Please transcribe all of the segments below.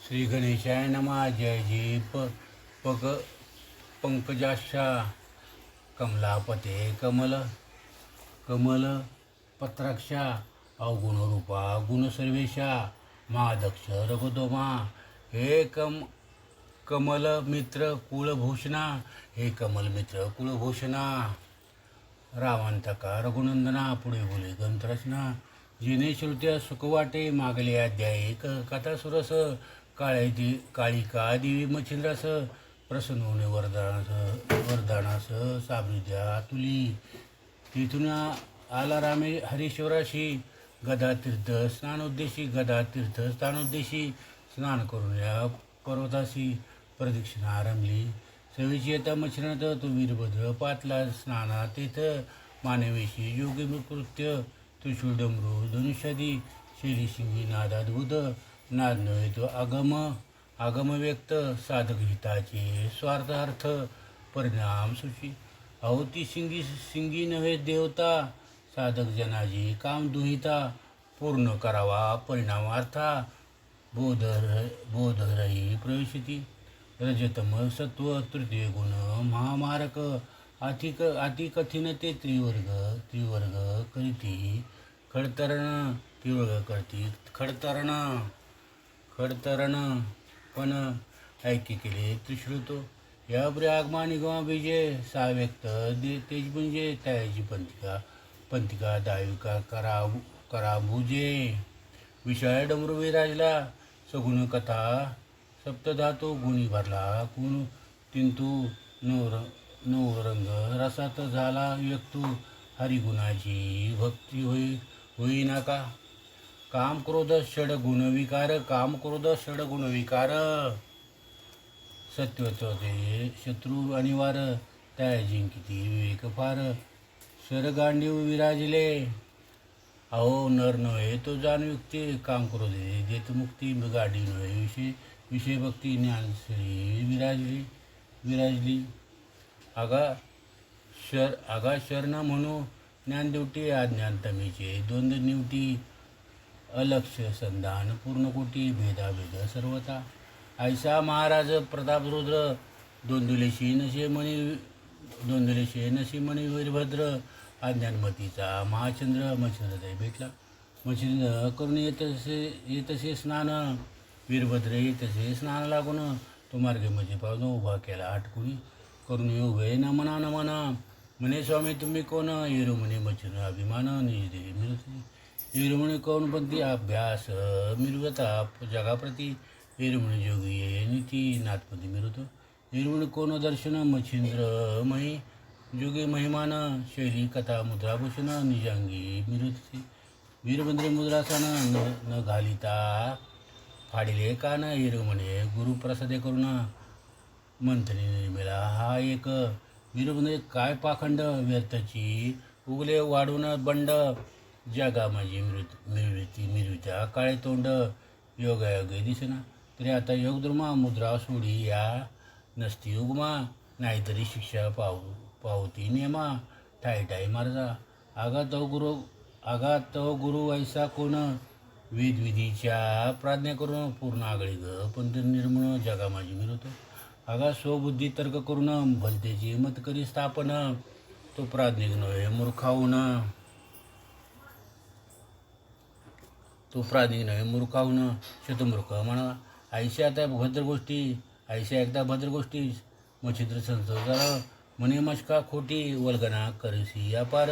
श्री गणेशाय नमः. जय जय पग पंकजाक्षा कमलापते कमल कमल पत्राक्षा अवगुणरूपा गुणसर्वेशा महादक्ष रघुदोमा. हे कमल मित्र कुलभूषणा. हे कमल मित्र कुलभूषणा. रामांतका रघुनंदना. पुढे बोले ग्रंथरचना. जिने श्रुत्या सुख वाटे मागले अध्याय एक कथा सुरस. काळिका देवी मच्छिंद्रास प्रसन्न होणे वरदानास साबृद्या तुली. तिथून आला रामे हरीश्वराशी गदातीर्थ स्नानोद्देशी स्नान करून या पर्वताशी प्रदक्षिणा रंगली. सवेची येता मच्छिंद्रात तो वीरभद्र पातला स्नाना तेथ मानवेशी योगी कृत्य त्रिशूळ डमरू धनुष्यादी शैली शिंगी नादाद्भुत. नाद नव्हे तो आगम व्यक्त साधक हिताचे स्वार्थार्थ परिणाम सुची. अहो ती शिंगी नव्हे देवता साधक जनाजी काम दुहिता. पूर्ण करावा परिणामार्था बोधरही प्रवेशिती. रजतम सत्व तृतीय गुण महामारक. अति कठीण ते त्रिवर्ग करीती खडतरण. त्रिवर्ग करती खडतरण पण ऐके केले त्रिशूळ तो. यापुढे आगमा निगमा बीजे सा व्यक्त तेज म्हणजे त्याची पंथिका दाविका कराभुजे. विशाळ डमरू विराजला सगुण कथा सप्तधातू गुणी भरला. गुण तिंतू नवरंग रसात झाला व्यक्तू. हरिगुणाची भक्ती होईना का. काम क्रोध षड गुण विकार. सत्वत्वाचे शत्रू अनिवार त्या जिंकिती विवेक फार. शरगांडीव विराजले अहो नर नव्हे तो जानयुक्ती. काम क्रोधे देत मुक्ती गाडी नव्हे विषय भक्ती ज्ञानश्री विराजली. आगा शरण म्हणू ज्ञानदेवटी. अज्ञानतमीचे द्वंद्व निवटी. अलक्ष संधान पूर्णकोटी भेदाभेद सर्वता. ऐसा महाराज प्रतापरुद्र दोंदुलेशी नशी मणी वीरभद्र. अज्ञानमतीचा महाचंद्र मच्छिंद्र भेटला. मच्छिंद्र करून येतसे स्नान. वीरभद्र येतसे स्नान लागून. तो मार्गे म्हणजे पावून उभा केला हटकुणी. करून उभे न म्हणा म्हणे स्वामी तुम्ही कोण. येरू म्हणे मच्छिंद्र अभिमान निज मिळते. येरू म्हणे कोण पंथी अभ्यास मिरवता जगाप्रती. येरू म्हणे जोगी ये नीती नाथपती मिरवतो. येरू म्हणे कोण दर्शन मच्छिंद्र मही जोगी महिमान. शैली कथा मुद्राभूषण निजांगी मिरवते. वीरभद्र मुद्रासन न घालिता फाडिले कान. येरू म्हणे गुरुप्रसादे करून मंथनी निर्मिला हा एक. वीरभद्र काय पाखंड व्यर्थची उगले वाढून बंड. जगा माझी मिरवित्या काळे तोंड. योगायोगे दिसना तरी आता योगद्रुमा. मुद्रा सोडी या नसती उगमा. नाहीतरी शिक्षा पावती नेमा. ठाई मार्जा. आगात गुरु ऐसा कोण. विधीच्या प्राज्ञा करून पूर्ण आगळी ग पण निर्मळ जगा माझी मिरवतो. आगा स्वबुद्धी तर्क करून भलतेची मत करी स्थापन. तो प्राज्ञिक नव्हे मूर्खाहून शतमूर्ख म्हणा. ऐशा एकदा भद्र गोष्टी मच्छिंद्र संसार म्हणे मशका खोटी. वल्गना करसी अपार.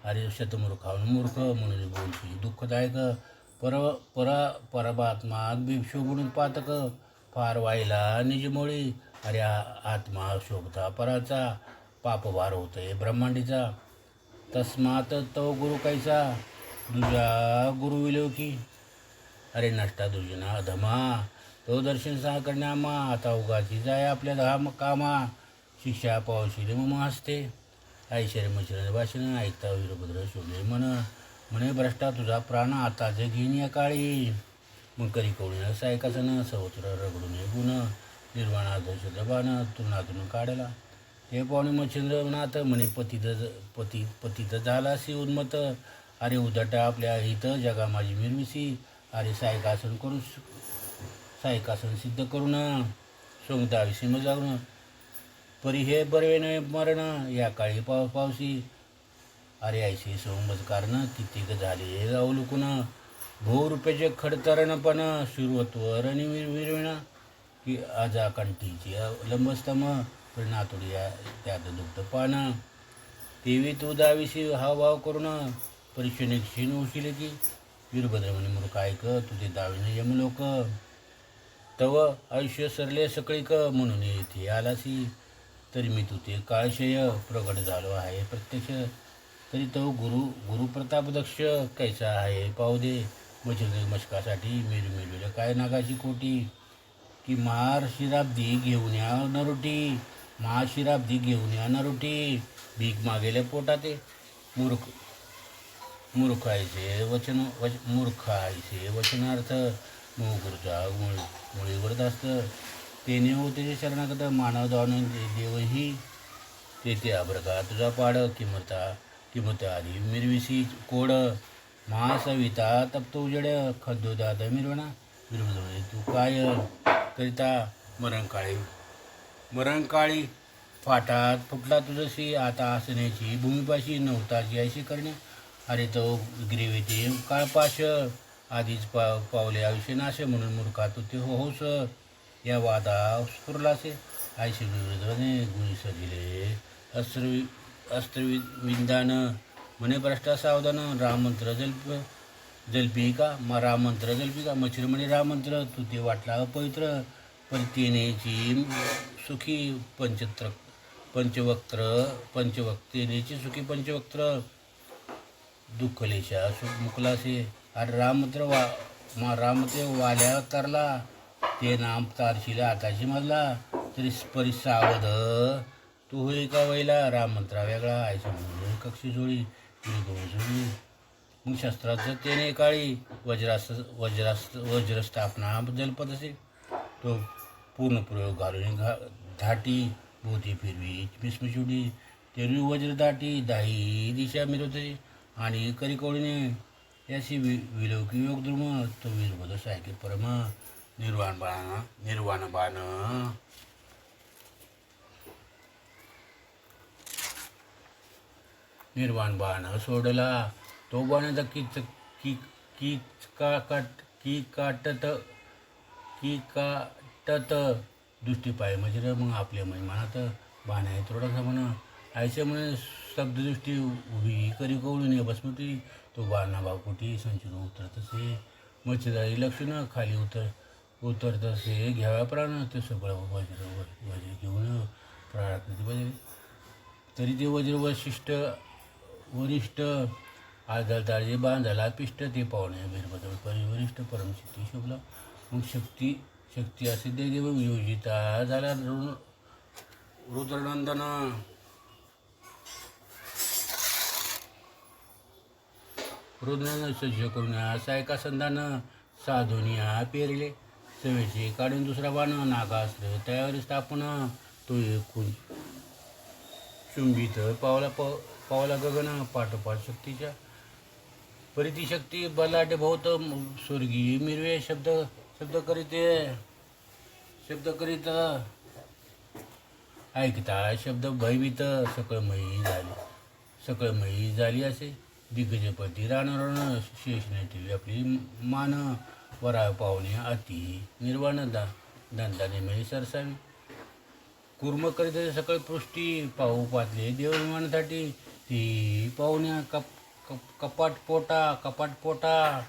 अरे शतमूर्खाहून मूर्ख म्हणून बोलशी दुःखदायक. परमात्मा शोभून पातक. फार व्हायला निजमोळी. अरे आत्मा शोभता पराचा. पापभार होतोय ब्रह्मांडीचा. तस्मात तो गुरु कैसा दुजा गुरु विलोकी. अरे नष्टा दुर्जना अधमा. तो दर्शन सहा करण्यामा. आता उगाची जाय आपल्या धाम कामा. शिक्षा पावशील मम हसते. ऐश्वर्य मच्छिंद्र भाषण ऐकता वीरभद्र शोभे म्हणे भ्रष्टा तुझा प्राण आता घेईन या काळी. मग करी कवळीनं सायकासन सवत्र रगडून गुण. निर्वाणार्थ शुद्रबाण तुलनातून काढला. हे पाहुणे मच्छिंद्रनाथ म्हणे पतित झालासी उन्मत. अरे उदटा आपल्या हित जगा माझी मिरमिसी. अरे सायकासन करून सायकासन सिद्ध करून सोंगता मग जागून परी हे बरवेन मरण या काळी पावसी अरे ऐशी सोंगच कारण कितीक झाले अवलुकून भो रुपयाचे खडतरण पण सुरुवत्वर आणि विरविणा की आजा कंठीची लंबस्तम परिणातोडी त्यात दुग्ध पान तेवी तू दाविशी हावभाव करून परीक्षेने क्षीण उशिले ती वीरभद्र म्हणे मूर्ख ऐक तुझे दाविने यमलोक तव आयुष्य सरले सकळीक म्हणून येथे आलासी तरी मी तुझे काळशय प्रगट झालो आहे प्रत्यक्ष तरी तो गुरुप्रताप दक्ष कैसा आहे पाहू दे मशकासाठी मिळविलं काय नागाची कोटी की महाशिराब्दी घेऊन या नरोटी महाशिराब्दी घेऊन या नरोटी भीक मागेल्या पोटाते मूर्खायचे वचनार्थ मोगुरचा मुळीवर असत तेने होते शरणागत मानव धावून देवही तेथे अब्रका तुझा पाड किमत आधी मिरविसी कोड महासविता तप्त उजड खद्दो दाद मिरवणा विरवणे तू काय करिता मरणकाळी फाटात फुटला तुझशी आता आसण्याची भूमिपाशी नव्हताची ऐशी करणे अरे तो ग्रीवेते काळपाश आधीच पावले आयुष्य नाशे म्हणून मूर्खा तू ते होस या वादा स्फुरलासे आयशी विरोधाने गुणी सजिले अस्त्रविंदान म्हणे भ्रष्टा सावधान राममंत्र जल्पिका मच्छर म्हणे राममंत्र तू ते वाटला अपवित्र परितेनेची सुखी पंचवक्तेनेची सुखी पंचवक्त्र दुःखलेशा मुकलासे अरे राममंत्र वाल्या तरला ते नाम तारशीला आताशी मजला तरी परिसावध तू होई का वैला राममंत्रा वेगळा आयचं म्हणून कक्षी जोडी जोडी मग शस्त्राचं तेने काळी वज्रस्थापना जलपत असे तो पूर्ण प्रयोग घालून धाटी भोवती फिरवी मिसमिशुडी तेरवी वज्र दाटी दाही दिशा मिरवते आणि करिकवळीने याशी विलौकी योगद्रुम तो वीरभद्र सायकी परम निर्वाण बाण सोडला तो बाण काटत दृष्टीपाय म्हणजे मग आपल्या मनात बाण आहे थोडासा म्हणा आयच्या म्हणे शब्ददृष्टी उभी करी कवळून भस्मती तो बाणा भावकोटी संचून उतरत असे मच्छदारी लक्षण खाली उतरत असे घ्याव्या प्राण ते सगळं वज्र घेऊन प्राणाकृती बजले तरी ते वरिष्ठ आदळताळे बांधाला पिष्ट ते पाहुणे वीरभद्र वरिष्ठ परमशक्ती शोभला मग शक्ती असे देव योजिता झाला रुद्रनंदन सज्ज करून सायका संधान साधुनिया पेरले सवेचे काढून दुसरा बाण नागास्त्र तयारी स्थापन तो एकूण चुंबित पावला गगन पाठोपाठ शक्तीच्या परिती शक्ती बलाढ्य बहुत स्वर्गीय मिरवे शब्द करीत ऐकता शब्द भयभीत सकळमयी झाली असे दिग्गजपती राणरण शेष नेटी आपली मान वरा पाहुणे अति निर्वाण दंडाने मयी सरसावी कुर्म करीत सकळ पृष्टी पाहू पातले देवविमानासाठी ती पाहुण्या कपाट पोटा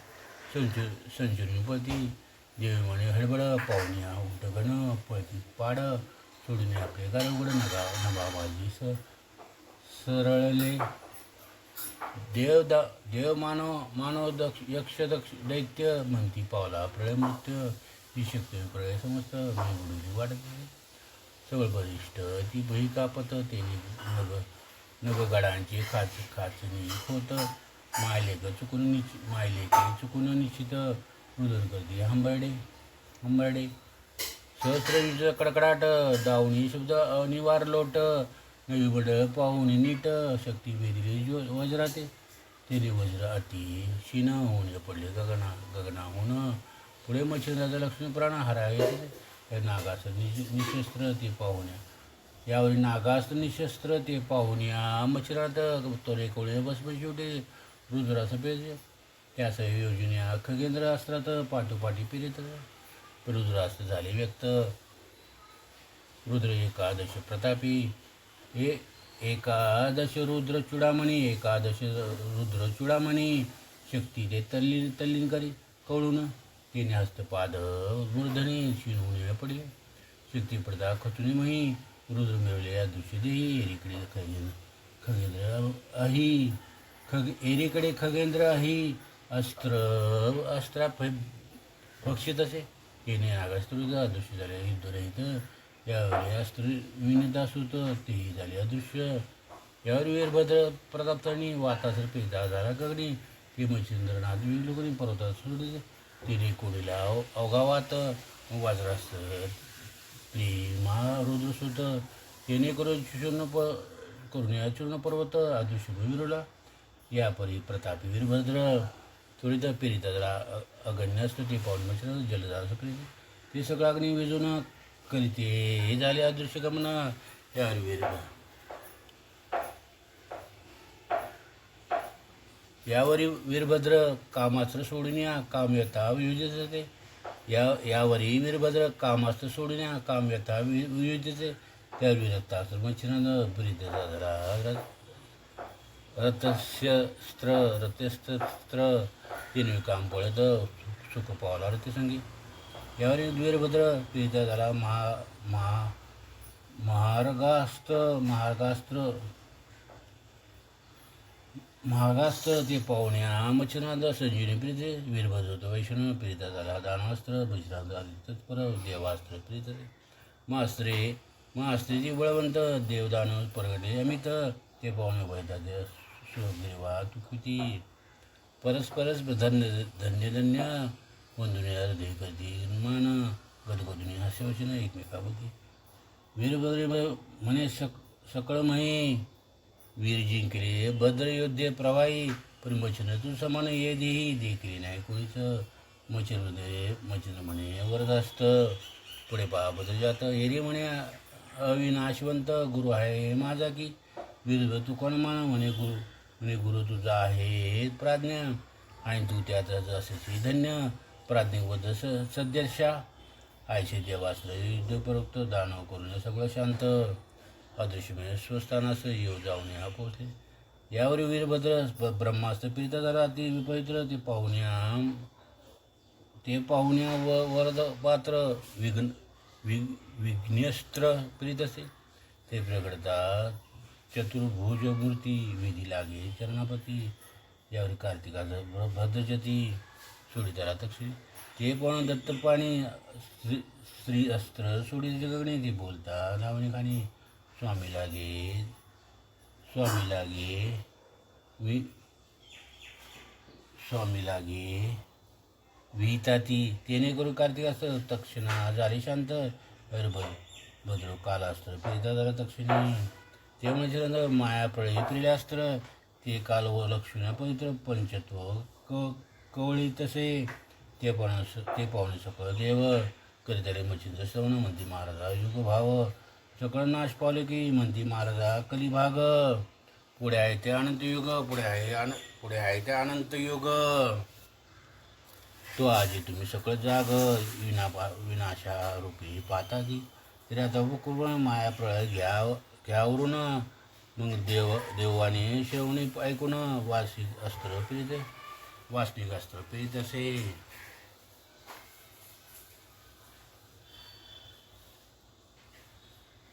संचुरीपती देवविमाने हडबड पाहुण्या उलटगण पळती पाड सोडून आपले गारवगड नभाबाजी सरळले देव मानव यक्ष दैत्य म्हणती पावला प्रळय मृत्य ही शक्ती प्रळय समजत मी बुडवली वाटत सगळं बरिष्ठ ती बही कापत ते नगगडांचे खाचणी होत मायलेक चुकून निश्चित रुदन करते हंबरडे सहस्र कडकडाट दावणी शब्द अनिवार लोट नवी बड पाहुणे नीट शक्ती वेदिले वज्राते तेने वज्र अति शीन होऊन पडले गगनाहून पुढे मच्छिंद्राचं लक्ष्मी पुराण हरा येते त्या नागाचं निशस्त्र ते पाहुण्या. यावेळी नागास्त्र निशस्त्र ते पाहुण्या मच्छिरात तोरे कोळे बसबस शेवटे रुद्राचं पेज त्यास योजन्या खगेंद्र अस्त्रात पाठोपाठी फिरत रुद्रास्त्र झाले व्यक्त. रुद्र एकादश प्रतापी एकादश रुद्र चुडामणी एकादश रुद्र चुडामणी शक्ती ते तल्लीन करी कळून तिने हस्तपाद मूर्धनी शिणून पडले शक्ती पडता खचुनी मही रुद्र मिळवले या दृश्य देही एरीकडे खगेंद्र अही एरीकडे खगेंद्र अही अस्त्रा भक्षित असे येणे नागास्त्र अदृश्य झाले युद्धरहित यावेळी अस्त्र विनिदासूत तेही झाले अदृश्य. यावर वीरभद्र प्रतापतांनी वातासर पेदा झाला गगनी ते मच्छिंद्रनाथ विलोकनी पर्वतात सोडले तिने कोणीला अवगावात वाजरास्त प्रेमा रुद्रसुत येणे चूर्ण पर्वत अदृश्य विरुला. यापरी प्रतापी वीरभद्र त्वरित पेरिता जरा अगण्य असतं ते पाऊल मच्छिंद्र जलदार सकले ते सगळं अग्नी विजून करीते हे झाले अदृश्य गमन. यावर यावरी वीरभद्र कामास्त्र सोडून या काम यथा वियुजते यावरी वीरभद्र कामास्त्र सोडून या काम यथा वियुजते त्या विरक्तास्त्र मच्छिंद्र प्रीत रथस्त्र तीन काम पळत सुख पावला रथसंगी. यावरील वीरभद्र पीडित झाला महागास्त्र ते पाहुण्या मच्छिंद्र संजीवनी प्रीते वीरभद्र तो वैष्णव पीडित झाला दानवास्त्र मच्छिंद्र आधी तत्पर देवास्त्र प्रीत महास्त्रेची बळवंत देवदान परगडे अमित ते पाहुणे वैद्यात सुग्रीवा तुकिती परस्परस धन्य वंदुने हृदय कधी मान गदगदुनी हास्यवचन एकमेकाबद्धी. वीरभद्र म्हणे सकळ म्हणे वीर जिंकले भद्र योद्धे प्रवाही पण मच्छिंद्र तू समान ये देही देखील नाही कोणीच. मच्छिंद्र म्हणे वरदास्त पुढे पहा भद्र जात हेरी म्हणे अविनाशवंत गुरु आहे माझा की. वीर तू कोण मान म्हणे गुरु तुझा आहे प्राज्ञा आणि तू त्यात असेची धन्य. प्राज्ञिकबद्ध सद्यशा आयशे देवास्त्र युद्धपरोक्त दानव करून सगळं शांत अदृश्य म्हणजे स्वस्थानास येऊ जाऊन हा पोचले. यावर वीरभद्र ब्रह्मास्त्र पीडित झाला ती विपवित्र ते पाहुण्या वरद पात्र विघ्नस्त्र पीडित असे ते प्रगडता चतुर्भुज मूर्ती विधी लागे चरणापती. यावर कार्तिकाचं भद्रचती सोडिताला तक्षी ते पण दत्तपाणी श्री अस्त्र सोडी गगणे ते बोलता लावणी खाणी स्वामी लागे विहिताती तेने करू कार्तिकास्त्र तक्षणा झाले शांत. भद्र कालास्त्र पीडिता झाला तक्षणी ते म्हणजे माया प्रळी प्रियास्त्र ते काल व लक्ष्मी पवित्र पंचत्व कवळी तसे ते पाहुणे सकळ देव करीतले मच्छिंद्र श्रवण म्हणती महाराजा युग भाव सकळ नाश पावले की म्हणती महाराजा कलिभाग. पुढे आहे ते अनंत युग पुढे आहे ते अनंत युग तो आजी तुम्ही सकळ जाग विनाशा रूपी पाहता की. तरी आता कुर्बान माया प्रळय घ्यावरून मग देवाने शेवणी ऐकून वासिक अस्त्र पीडित असे.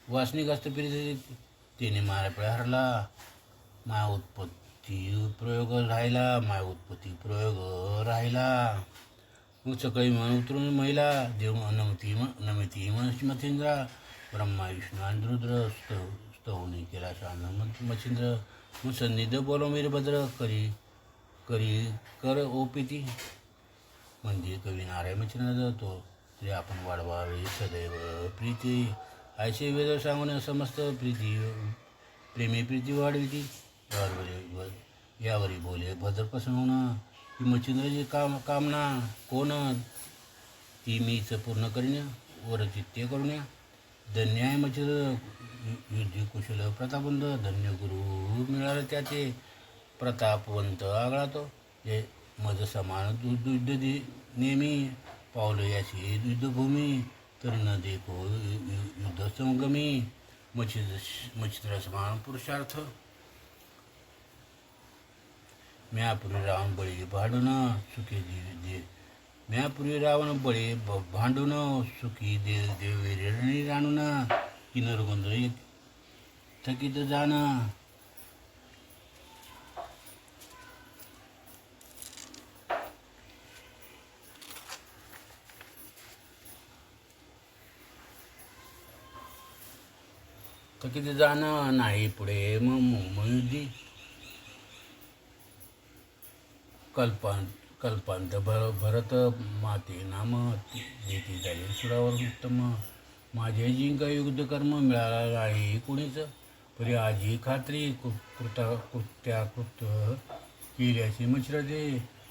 वासनिक अस्त्र पीडित त्याने मायाप्रळय हरला माया उत्पत्ती प्रयोग राहिला. मग सकाळी मन उतरून महिला देव नमिती मच्छिंद्रा ब्रह्मा विष्णू आणि रुद्र स्तवनी केला शांत मच्छिंद्र. मग सन्निध बोलो वीरभद्र कर ओपिती म्हणजे कवी नारायण मच्छिंद्र तो तरी आपण वाढवावे सदैव प्रीती ऐसे वेद सांगून समस्त प्रेमी प्रीती वाढविती. यावरी बोले भद्र प्रसन्न की मच्छिंद्राची कामना कोण ती मीच पूर्ण करण्या वरचित्ते करुण्या. धन्य आहे मच्छर युद्धी कुशल प्रतापवंत. धन्य गुरु मिळालं त्याचे प्रतापवंत आगळा तो. जे मज समान युद्ध नेहमी पावलं याची युद्धभूमी. तर न देखो युद्ध संगमी. मच्छिद्र समान पुरुषार्थ. म्यापूर्वी रावण बळी भांडून सुखी म्यापूर्वी रावण बळी भांडून सुखी देवेरी राणून. किन्नर गोंधळ थकीत जाणं. थकीत जाणं नाही पुढे मयुद्धी. कल्पांत भरत माते नाम. देती झाले सुरावर उत्तम. माझे जिंका युद्ध कर्म मिळाला नाही कुणीच. परी आजी खात्री कृत्याकृत केल्याची मच्छरते.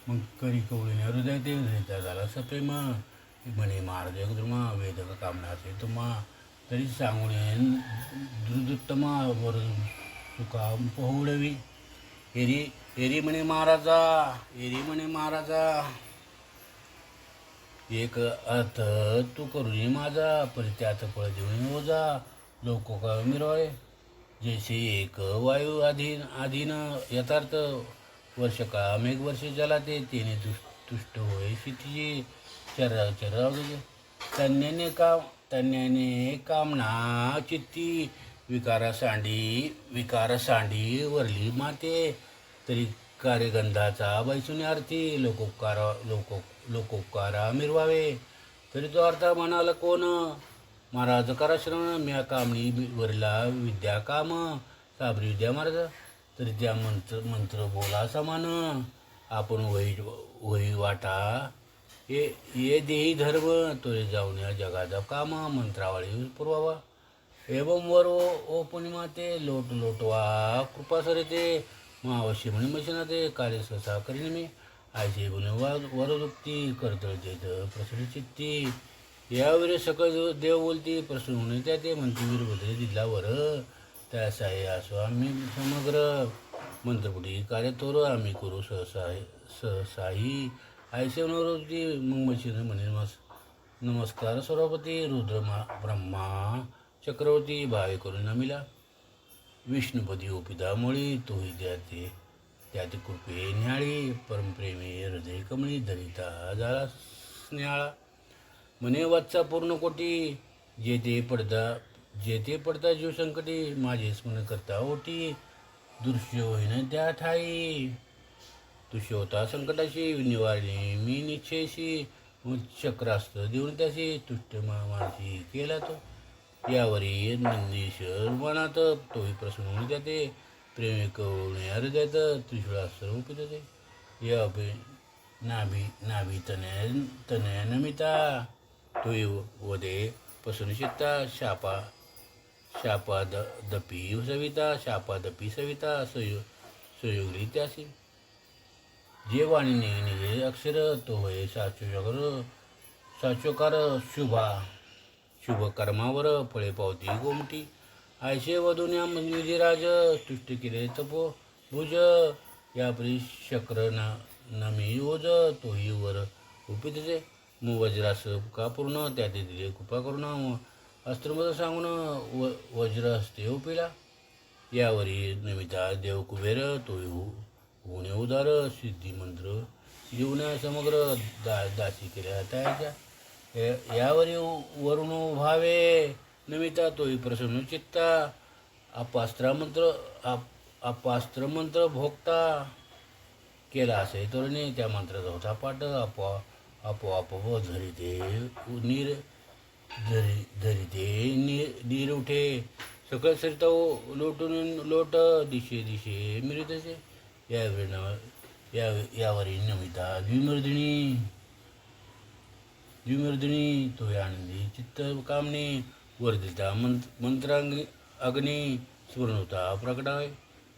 मग करी कवळीने हृदय ते हृदय झाला सप्रेम. म्हणे महाराज द्रुमा वेदक कामनाचे तुम्हा. तरी सांगून दुर्दुत्तमा वर सुका पहुडवी. एरी म्हणे महाराजा. एरी म्हणे महाराजा. एक अर्थ तू करून माझा. परी त्यात फळ देऊन ओजा. लोक का मिरवाळे जैसे एक वायू आधीन यथार्थ. वर्ष का मेघ वर्ष जला ते. तेने तुष्ट होय शितीची चर अवघे. तन्याने कामना चित्ती. विकार सांडी वरली माते. तरी कार्यगंधाचा बैसुनी अर्थी. लोकोपकारा मिरवावे. तरी तो अर्थ म्हणाला कोण. महाराज करा श्रवण. म्या कामणी वरला विद्या काम. साबरी विद्या महाराज. तरी त्या मंत्र बोला समान. आपण वही वाटा ये देही धर्म. तोरे जाऊन या जगाचा काम. मंत्रावळी पुरवावा. एवं वर ओ पुण्यमाते. लोटवा कृपा सरते. अवश्य म्हणे मशिना ते. कार्य सहसा करीन मी. आयचे म्हणे वरदुक्ती. करतळतेत प्रसन्न चित्ती. यावेळी सकळ देव बोलती. प्रसन्न होणे त्या ते. म्हणते वीरभद्रे दिला वर. त्या साई असो आम्ही समग्र. मंत्रपुटी कार्य तोर. आम्ही करू सहसाही. आयसे मनोवृत्ती. मग मशिन म्हणे नमस्कार सर्वपती. रुद्र ब्रह्मा चक्रवर्ती. भावे करून नमिला. विष्णुपदी ओपिता मुळी. तोही त्यात कृपे न्याळी. परमप्रेमी हृदय कमळी. धरिता झाला स्नेहाळा. म्हणे वाचा पूर्ण कोटी. जेथे पडता जीव संकटी. माझे स्मरण करता ओटी. दृश्य होईन त्या ठाई. तुष्य होता संकटाशी. निवारली मी निश्चयशी. चक्रास्त्र देऊन त्याशी. तुष्ट मानसी केला तो. यावरी नंदीश मनात. तोही प्रसन्न होऊन जाते. प्रेमी कवणे हृदयात. त्रिशूळास्त्र उपित ते. या नाभी तनया नमिता. तोही वदे पसरून शिता. शापादपी सविता. संयोगली त्यासी. जे वाणी निघे अक्षर. तो होय साचोकार शुभ कर्मावर. फळे पावती गोमटी. आयशे वधून्या विधिराज. तुष्ट केले तपो भुज. यापरी शक्र नमी ओज. तोही वर उपितचे. वज्रास का पूर्ण. त्यात दिले कृपा करून. अस्त्रमत सांगून वज्र हस्ते उपिला. यावरी नमिता देव कुबेर. तोही होणे उदार. सिद्धी मंत्र जीवना समग्र. दासी केल्या त्याच्या. यावरी वरुण भावे. नमिता तोही प्रसन्न चित्ता. अपास्त्र मंत्र भोगता. केला असे तरुणी. त्या मंत्राचा होता पाठ. आपोआप धरिते नीर उठे. सकळ सरिता लोट. दिशे मिळतसे. यावरी नमिता द्विमर्दिनी. तो आनंदी चित्त कामने. वर्धिता मंत्रांगी अग्नी. स्मरणता प्रकटाय.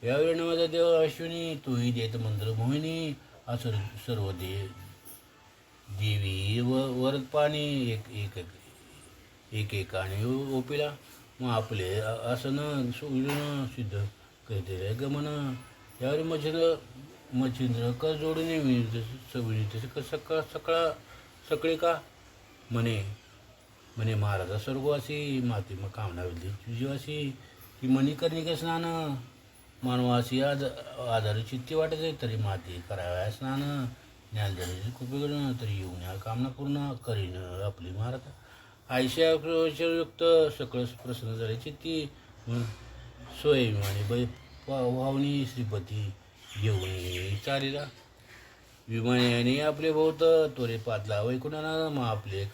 यावेळी नवदा देव अश्विनी. तोही देत मंत्र मोहिनी. असर सर्व देवी वरद पाणी एक एक एक एकाने ओपिला. मग आपले असं सोडून सिद्ध काहीतरी गमन. यावेळी मच्छिंद्र कर जोडून नेहमी सवयी तसे सकाळ का म्हणे म्हणे महाराजा स्वर्गवासी माती मग कामना जीवासी की मणिकर्णिका स्नान मानवासी आधार चित्ती वाटत आहे तरी माती कराव्या स्नान ज्ञानधराची कृपेकडून तरी येऊन या कामना पूर्ण करीन आपली महाराज आयुष्यायुक्त सकळ प्रसन्न झाले चित्ती सोय वावणी श्रीपती घेऊन चालीला विमानाने आपले बहुत तोरे पातला वैकुंठाना मग आपले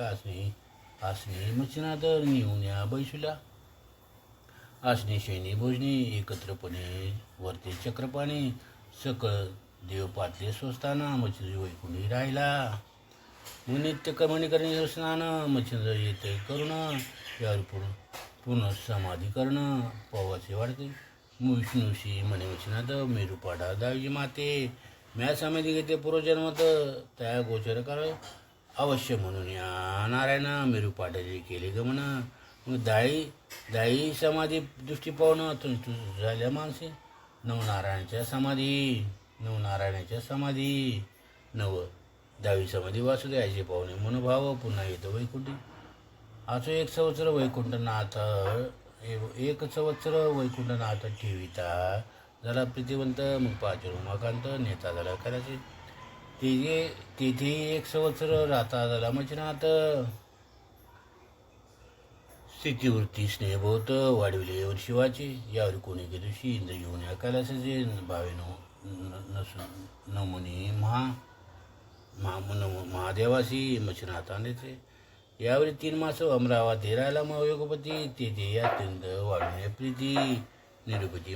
आसनी मच्छिनाथ नेऊन या बैसूला आसनी शैनी भोजनी एकत्रपणे वरते चक्रपाणी सकळ देव पातले स्वस्ताना मच्छिंद्र वैकुंठी राहिला. मग नित्य कर्मणी करणे स्नान मच्छिंद्र येते करुण यावर पूर्ण समाधी करणं पवाचे वाढते. विष्णूशी म्हणे मच्छिनाथ मेरूपाडा दावीजी माते म्या समाधी घेते पूर्वजन्मात त्या गोचर कर अवश्य म्हणून या नारायणा मेरूपाटाचे केले गमन. मग दाई समाधी दृष्टी पाहून झाल्या माणसे नवनारायणाच्या समाधी दहावी समाधी वासुदेवाचे पाहुणे मनोभाव पुन्हा येतो वैकुंठी. असो एक संवत्सर वैकुंठनाथ ठेविता झाला प्रीतिवंत. मग पाच उमाकांत नेता झाला करायचे तेथे एक संवत्सर राहता झाला मच्छिनाथ. स्थितीवृत्ती स्नेहभोवत वाढविले शिवाचे यावर कोणी दिवशी इंद्र घेऊन या कैलासाचे भावे नमुनी महादेवासी मच्छिनाथांचे यावेळी 3 मास अमरावती राहिला. मग योगपती तेथे अत्यंत वाढविणे प्रीती निरुपाते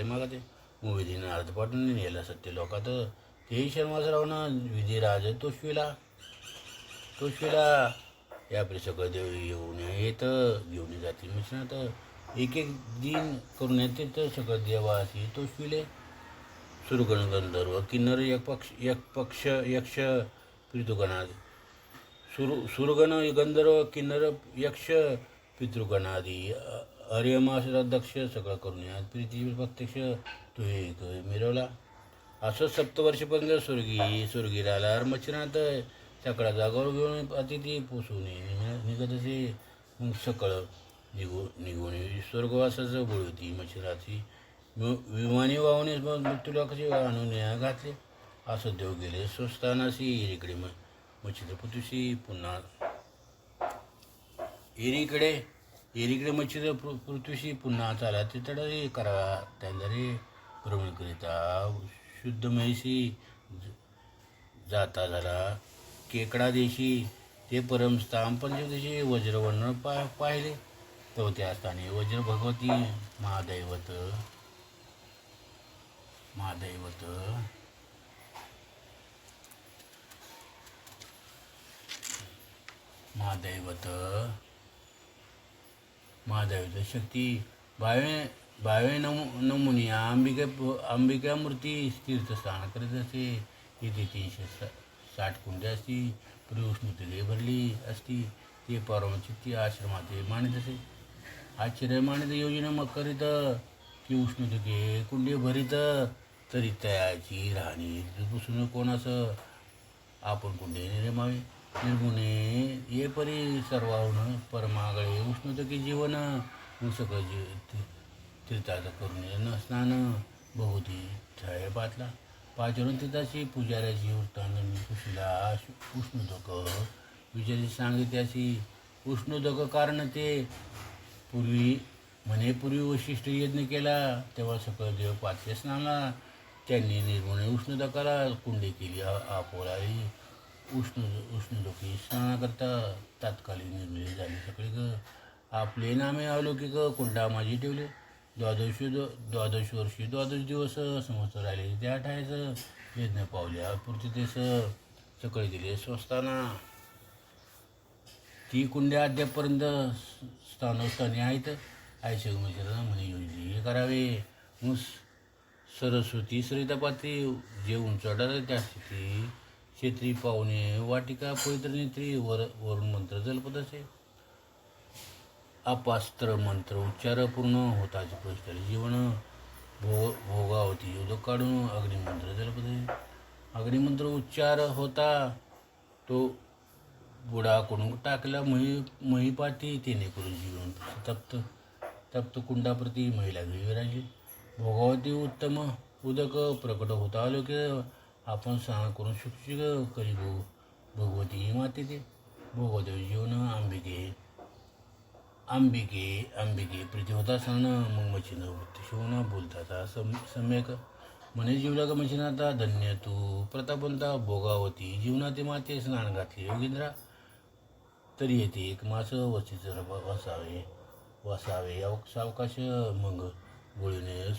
मागते मग विधीने अर्थ पाठवून नेला सत्य लोकात तेही शर्मास राहून विधिराज तोषविला यापरी सगळं देव घेऊन जातील मच्छिनाथ एक दिन करून येते तर सगळं देवासी तोषविले. सुरगण गंधर्व किन्नर एक पक्ष यक्ष पितृगणादी सुरगण गंधर्व किन्नर यक्ष पितृगणादी आर्यमास दक्ष सगळं करून या प्रीती प्रत्यक्ष तो एक मिरवला. असं सप्तवर्षपर्यंत स्वर्गी राहिला मच्छिनाथ सकाळ जागावर घेऊन अतिथी पोचून निघत असे. मग सकळ निघून स्वर्गवासाचं बोलवती मच्छिनाथी विमानी वाहून मृत्यूलोकाची आणून घातले. असं देव गेले स्वस्थानाशी एरीकडे मच्छिंद्र पृथ्वीशी पुन्हा एरीकडे मच्छिंद्र पृथ्वीशी पुन्हा चाला ते तडे करावा त्यांदरे भ्रमण करिता शुद्ध म्हैशी जाता झाला केकडा देशी ते परमस्थान पंचदेशी वज्रवर्ण पाहिले. तो त्या स्थानी वज्र भगवती महादैवत शक्ती भावे नमुनी अंबिका मूर्ती तीर्थस्थान करीत असे. येथे 360 कुंडे असती पूर्वी उष्णतेने भरली असती ते परमचित्ती आश्रमात मानित असे. आश्चर्य मानित योजना मग करीत की उष्णतेके कुंडे भरीत तरी तयाची राहणी पुसून कोणास आपण कुंडे निर्मावे निर्गुणे ये परी सर्वाहून परमागळे उष्णतेके जीवन सगळं तीर्थात करून स्नान बहुती छाया पातला पाचरून तिथाशी पुजाऱ्याची वृत्तांत कुशीला उष्णोदक विचारी सांगित्याशी उष्णोदक कारण ते पूर्वी वशिष्ठ यज्ञ केला तेव्हा सकळ देव पाचले स्नानला त्यांनी निर्गुणे उष्णोदकाला कुंडे केली आपोळाली उष्णोदकी स्नानाकरता तात्कालिक निर्मिली झाली. सगळे आपले नामे अलौकिक कुंडा माझी ठेवले. 12 वर्षी 12 दिवस समस्त राहिले त्या ठायचं यज्ञ पावल्या पूर्तीतेस सकळे दिले स्वस्ताना. ती कुंड्या अद्यापर्यंत स्थानोस्थानी आहेत. आयशग म्हणे योजली हे करावे. मग सरस्वती सरितापात्री जे उंचवतात त्या स्थिती क्षेत्री पाहुणे वाटिका पवित्र नेत्री वरून मंत्र जलपद असे अपास्त्र मंत्र उच्चार पूर्ण होताचे प्रश्न जीवन भोगावती उदक काढून अग्निमंत्र जलपद अग्निमंत्र उच्चार होता तो बुडाकडून टाकला महिपाठी तेने करून जीवन तप्त कुंडाप्रती महिला घरी राहिली भोगावती उत्तम उदक प्रकट होता आलो की आपण स्नान करून शुचिक करी भगवती माते ते भोगवते जीवन अंबिके प्रीती होता सण मग मचिन शिवना बोलता सम्यक म्हणे जीवला ग मचिनाता धन्य तू प्रतापंता भोगावती जीवनाते माते स्नान घातले योगेंद्रा तरी येते एक मास वस्तीचं वसावे सावकाश मग गोळीने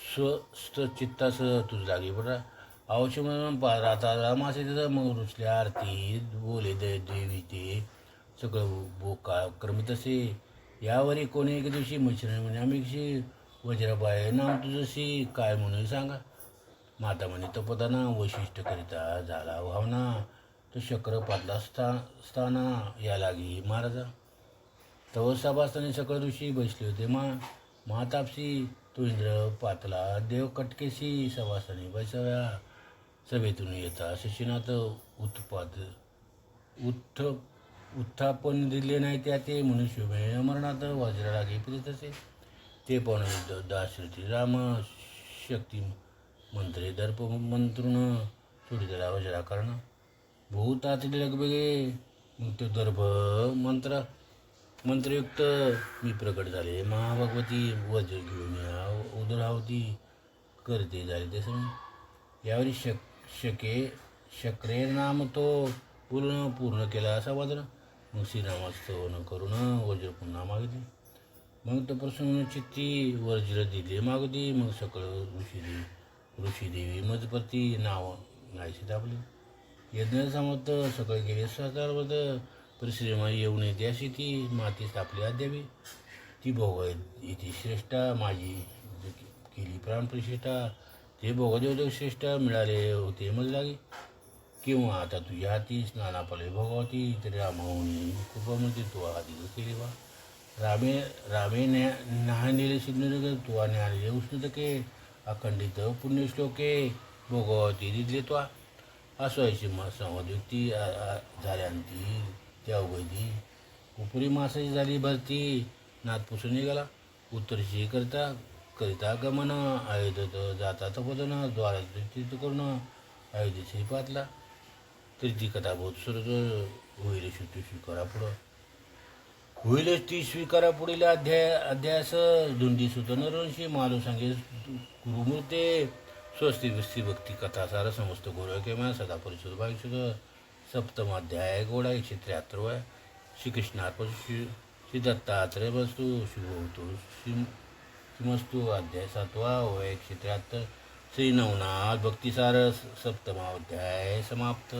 स्वचित्तास तुझ जागी पडा आवश्यक म्हणून राहता मासे तिथं मग रुचल्या आरती बोले देवी ते सगळं बोका क्रमित असे यावरी कोणी एक दिवशी मैत्रिणी म्हणे आम्ही कशी वज्रबाय नाव तुझशी काय म्हणून सांगा माता म्हणे तपदाना वैशिष्ट्य करिता झाला भावना तो चक्र पातला असताना या लागी महाराजा तव सभासतानी सकळ दिवशी बसले होते महातापसी तो इंद्र पातला देव कटकेशी सभासतानी बैसाव्या सभेतून येता सचिनात उत्थापन दिले नाही त्या ते मनुष्य अमरनाथ वज्र लागे फिरत असे ते पण दाशरथी राम शक्ती मंत्रे दर्प मंत्रून सोडितला वज्रा कारण भूतातले लगबगे मग तो दर्भ मंत्रयुक्त मी प्रकट झाले महाभगवती वज्र घेऊन उदरावती करते झाले तसं यावेळी शक्रे नाम तो पूर्ण केला असा वादन मग श्रीरामास्तवन करून वज्र पुन्हा मागितले मग तो प्रसन्न चित्ती वज्र दिले मागती मग सकळ ऋषीदेवी मजपती नाव नाहीशी दाबली यज्ञ समर्थ सकळ गेले सहकारवत परिश्रमा येऊ नये त्याशी ती माती स्थापली अद्यावी ती भोग इथे श्रेष्ठा माझी केली प्राणप्रतिष्ठा ते भोगदेव श्रेष्ठ मिळाले होते मज लागे किंवा आता तुझ्या हाती स्नाना पडले भोगावती तरी रामावणी कृपामध्ये तू हाती केली वा रामे न्याहानेले सिद्धनगर तुवा न्याहानेले उष्णतके अखंडित पुण्यश्लोके भोगावती दिले तो असवायची संवादयुक्ती झाल्यांती त्या उगती उपरी मासाची झाली भरती नाथपुसून निघाला उत्तरशी करिता गमन अयोध्येत जाता तपदन द्वारा तीर्थ करून अयोध्येत श्रीपातला तरी ती कथा बहुत सुरत होईल ती स्वीकारा पुढं होईलच ती स्वीकारा पुढील अध्यास धुंडी सुत नरवंशी मालू सांगे गुरुमूर्ते स्वस्ती विस्ती भक्ती कथासार समस्त गोर केमा सदा परिशुद्ध भागशुद्ध सप्तमाध्याय गोडा 173 श्रीकृष्णार्पण श्री दत्तात्रय वस्तू शुभवतु श्रीमस्तु अध्याय 7 वय 173 श्री नवनाथ भक्तिसार सप्तमाध्याय समाप्त.